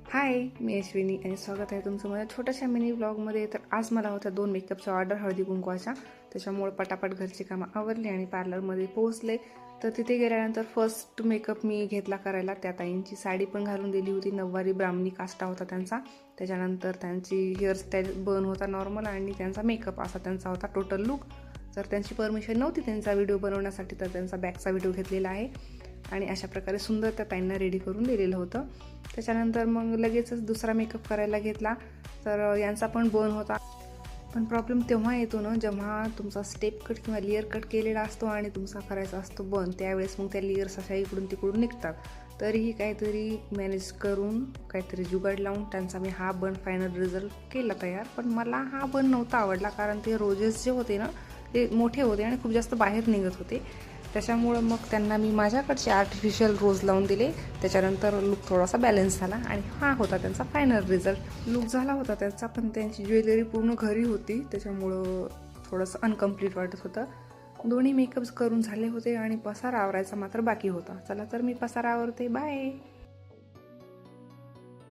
हाय, मी अश्विनी आणि स्वागत आहे तुमचं माझ्या छोट्याशा मिनी ब्लॉगमध्ये. तर आज मला होत्या 2 मेकअपच्या ऑर्डर हळदी कुंकवाच्या. त्याच्यामुळे पटापट घरची कामं आवरली आणि पार्लरमध्ये पोहोचले. तर तिथे गेल्यानंतर फर्स्ट मेकअप मी घेतला करायला. त्या ताईंची साडी पण घालून दिली होती, नऊवारी ब्राह्मणी काष्टा होता त्यांचा. त्याच्यानंतर त्यांची हेअरस्टाईल बन होता नॉर्मल आणि त्यांचा मेकअप असा त्यांचा होता टोटल लुक. तर त्यांची परमिशन नव्हती त्यांचा व्हिडिओ बनवण्यासाठी, तर त्यांचा बॅकचा व्हिडिओ घेतलेला आहे आणि अशा प्रकारे सुंदर त्या ताईंना रेडी करून दिलेलं होतं. त्याच्यानंतर मग लगेचच दुसरा मेकअप करायला घेतला. तर यांचा पण बन होता. पण प्रॉब्लेम तेव्हा येतो ना, जेव्हा तुमचा स्टेप कट किंवा लेअर कट केलेला असतो आणि तुमचा करायचा असतो बन. त्यावेळेस मग त्या लेअर्स अशा इकडून तिकडून निघतात. तरीही काहीतरी मॅनेज करून काहीतरी जुगाड लावून त्यांचा मी हा बन फायनल रिझल्ट केला तयार. पण मला हा बन नव्हता आवडला, कारण ते रोजेस जे होते ना ते मोठे होते आणि खूप जास्त बाहेर निघत होते. त्याच्यामुळं मग त्यांना मी माझ्याकडचे आर्टिफिशियल रोज लावून दिले. त्याच्यानंतर लुक थोडासा बॅलन्स झाला आणि हा होता त्यांचा फायनल रिझल्ट. लुक झाला होता त्याचा, पण त्यांची ज्वेलरी पूर्ण घरी होती, त्याच्यामुळं थोडंसं अनकम्प्लीट वाटत होतं. दोन्ही मेकअप्स करून झाले होते आणि पसारा आवरायचा मात्र बाकी होता. चला तर मी पसारा आवरते. बाय.